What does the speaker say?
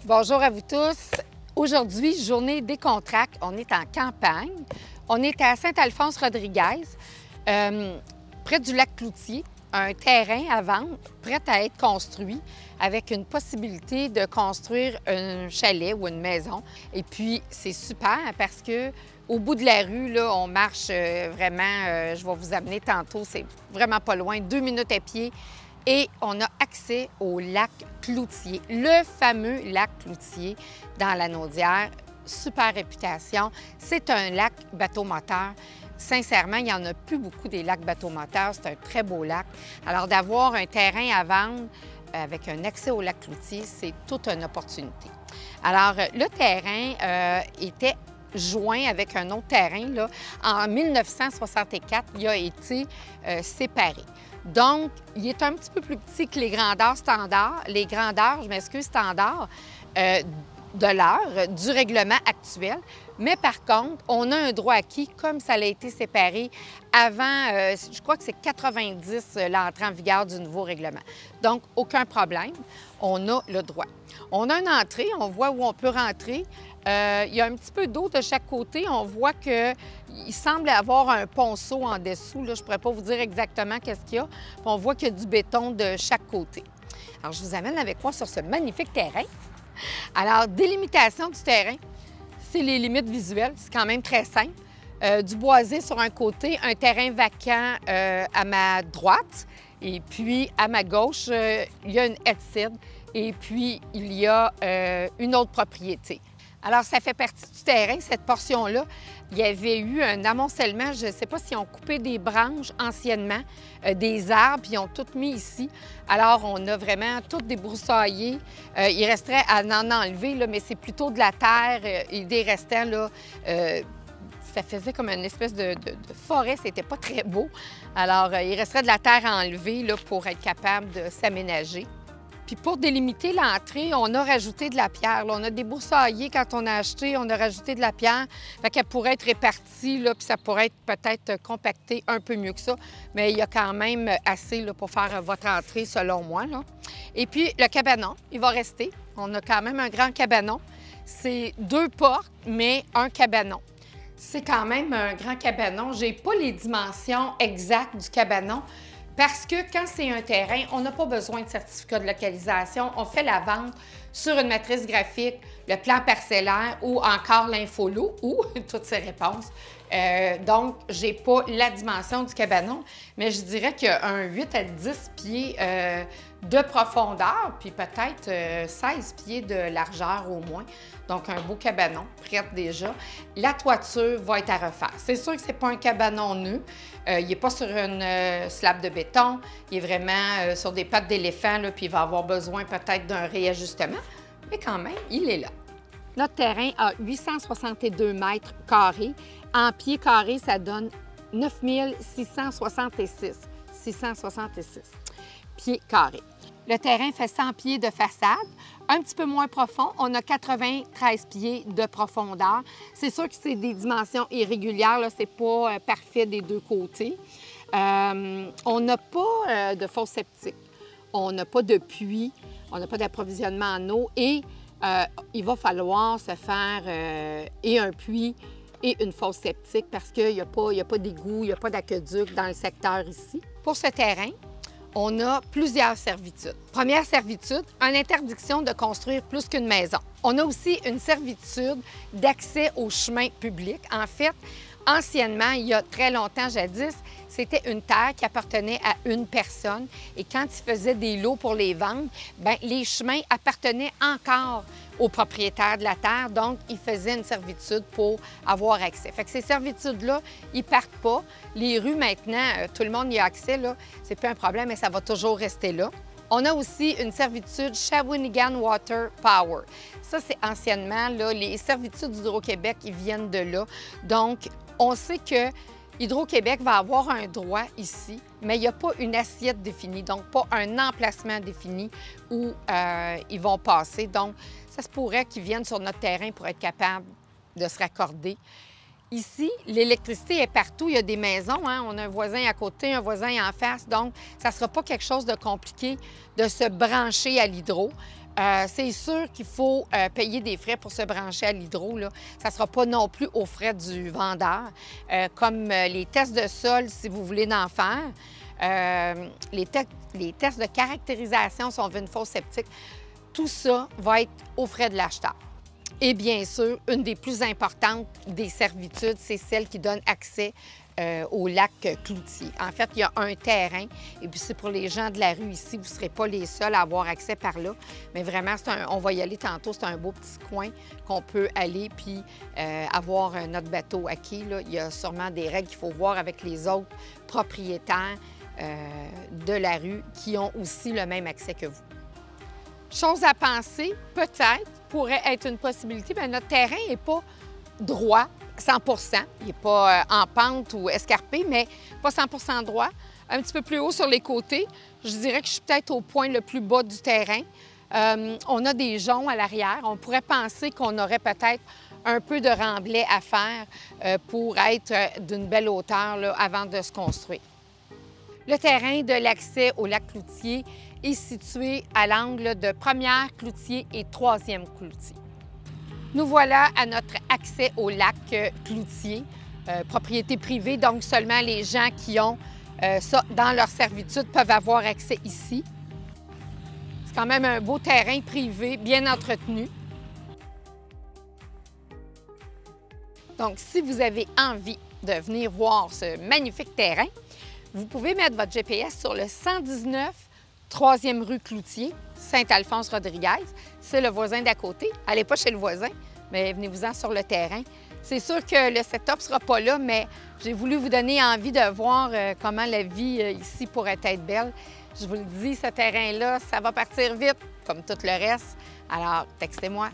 Bonjour à vous tous. Aujourd'hui, journée décontracte. On est en campagne. On est à Saint-Alphonse-Rodriguez, près du lac Cloutier, un terrain à vendre, prêt à être construit, avec une possibilité de construire un chalet ou une maison. Et puis, c'est super parce que au bout de la rue, là, on marche vraiment, je vais vous amener tantôt, c'est vraiment pas loin, 2 minutes à pied. Et on a accès au lac Cloutier, le fameux lac Cloutier dans la Naudière. Super réputation. C'est un lac bateau-moteur. Sincèrement, il n'y en a plus beaucoup des lacs bateau-moteurs. C'est un très beau lac. Alors, d'avoir un terrain à vendre avec un accès au lac Cloutier, c'est toute une opportunité. Alors, le terrain était joint avec un autre terrain. Là. En 1964, il a été séparé. Donc, il est un petit peu plus petit que les grandeurs standards, standards de l'heure, du règlement actuel. Mais par contre, on a un droit acquis comme ça a été séparé avant, je crois que c'est 90 l'entrée en vigueur du nouveau règlement. Donc, aucun problème, on a le droit. On a une entrée, on voit où on peut rentrer. Il y a un petit peu d'eau de chaque côté. On voit qu'il semble avoir un ponceau en dessous. Là, je ne pourrais pas vous dire exactement qu'est-ce qu'il y a. Puis on voit qu'il y a du béton de chaque côté. Alors, je vous amène avec moi sur ce magnifique terrain. Alors, délimitation du terrain, c'est les limites visuelles. C'est quand même très simple. Du boisé sur un côté, un terrain vacant à ma droite. Et puis, à ma gauche, il y a une headseed. Et puis, il y a une autre propriété. Alors, ça fait partie du terrain, cette portion-là. Il y avait eu un amoncellement, je ne sais pas s'ils ont coupé des branches anciennement, des arbres, puis ils ont tout mis ici. Alors, on a vraiment tout débroussaillé. Il resterait à en enlever, là, mais c'est plutôt de la terre et des restants, là. Ça faisait comme une espèce de forêt, c'était pas très beau. Alors, il resterait de la terre à enlever là, pour être capable de s'aménager. Puis pour délimiter l'entrée, on a rajouté de la pierre. Là, on a débroussaillé quand on a acheté, on a rajouté de la pierre. Fait qu'elle pourrait être répartie, là, puis ça pourrait être peut-être compacté un peu mieux que ça. Mais il y a quand même assez là, pour faire votre entrée, selon moi. Là. Et puis le cabanon, il va rester. On a quand même un grand cabanon. C'est 2 portes, mais un cabanon. C'est quand même un grand cabanon. Je n'ai pas les dimensions exactes du cabanon. Parce que quand c'est un terrain, on n'a pas besoin de certificat de localisation. On fait la vente sur une matrice graphique, le plan parcellaire ou encore l'infolo ou toutes ces réponses. Donc, je n'ai pas la dimension du cabanon, mais je dirais qu'il y a un 8 à 10 pieds de profondeur, puis peut-être 16 pieds de largeur au moins. Donc, un beau cabanon, prêt déjà. La toiture va être à refaire. C'est sûr que ce n'est pas un cabanon nu. Il n'est pas sur une slab de béton. Il est vraiment sur des pattes d'éléphant, puis il va avoir besoin peut-être d'un réajustement. Mais quand même, il est là. Notre terrain a 862 mètres carrés. En pieds carrés, ça donne 9 666 pieds carrés. Le terrain fait 100 pieds de façade, un petit peu moins profond. On a 93 pieds de profondeur. C'est sûr que c'est des dimensions irrégulières, ce n'est pas parfait des deux côtés. On n'a pas de fosse septique, on n'a pas de puits, on n'a pas d'approvisionnement en eau et il va falloir se faire et un puits et une fosse septique parce qu'il n'y a pas d'égout, il n'y a pas d'aqueduc dans le secteur ici. Pour ce terrain, on a plusieurs servitudes. Première servitude, une interdiction de construire plus qu'une maison. On a aussi une servitude d'accès aux chemins publics. En fait, anciennement, il y a très longtemps, jadis, c'était une terre qui appartenait à une personne. Et quand il faisait des lots pour les vendre, bien, les chemins appartenaient encore aux propriétaires de la terre. Donc, ils faisaient une servitude pour avoir accès. Fait que ces servitudes-là, ils ne partent pas. Les rues, maintenant, tout le monde y a accès, là. C'est plus un problème, mais ça va toujours rester là. On a aussi une servitude Shawinigan Water Power. Ça, c'est anciennement, là, les servitudes d'Hydro-Québec, ils viennent de là. Donc, on sait que Hydro-Québec va avoir un droit ici, mais il n'y a pas une assiette définie, donc pas un emplacement défini où ils vont passer. Donc, ça se pourrait qu'ils viennent sur notre terrain pour être capables de se raccorder. Ici, l'électricité est partout. Il y a des maisons, hein? On a un voisin à côté, un voisin en face. Donc, ça ne sera pas quelque chose de compliqué de se brancher à l'hydro. C'est sûr qu'il faut payer des frais pour se brancher à l'hydro. Ça ne sera pas non plus aux frais du vendeur. Comme les tests de sol, si vous voulez en faire, les tests de caractérisation si on veut une fosse septique, tout ça va être aux frais de l'acheteur. Et bien sûr, une des plus importantes des servitudes, c'est celle qui donne accès au lac Cloutier. En fait, il y a un terrain, et puis c'est pour les gens de la rue ici, vous ne serez pas les seuls à avoir accès par là. Mais vraiment, on va y aller tantôt, c'est un beau petit coin qu'on peut aller puis avoir notre bateau à quai. Il y a sûrement des règles qu'il faut voir avec les autres propriétaires de la rue qui ont aussi le même accès que vous. Chose à penser, peut-être, pourrait être une possibilité, bien, notre terrain n'est pas droit 100 il n'est pas en pente ou escarpé, mais pas 100 droit. Un petit peu plus haut sur les côtés. Je dirais que je suis peut-être au point le plus bas du terrain. On a des joncs à l'arrière. On pourrait penser qu'on aurait peut-être un peu de remblai à faire pour être d'une belle hauteur là, avant de se construire. Le terrain de l'accès au lac Cloutier est situé à l'angle de Première Cloutier et Troisième Cloutier. Nous voilà à notre accès au lac Cloutier, propriété privée, donc seulement les gens qui ont ça dans leur servitude peuvent avoir accès ici. C'est quand même un beau terrain privé, bien entretenu. Donc, si vous avez envie de venir voir ce magnifique terrain, vous pouvez mettre votre GPS sur le 119 3e rue Cloutier, Saint-Alphonse-Rodriguez. C'est le voisin d'à côté. Allez pas chez le voisin, mais venez-vous-en sur le terrain. C'est sûr que le setup ne sera pas là, mais j'ai voulu vous donner envie de voir comment la vie ici pourrait être belle. Je vous le dis, ce terrain-là, ça va partir vite, comme tout le reste. Alors, textez-moi.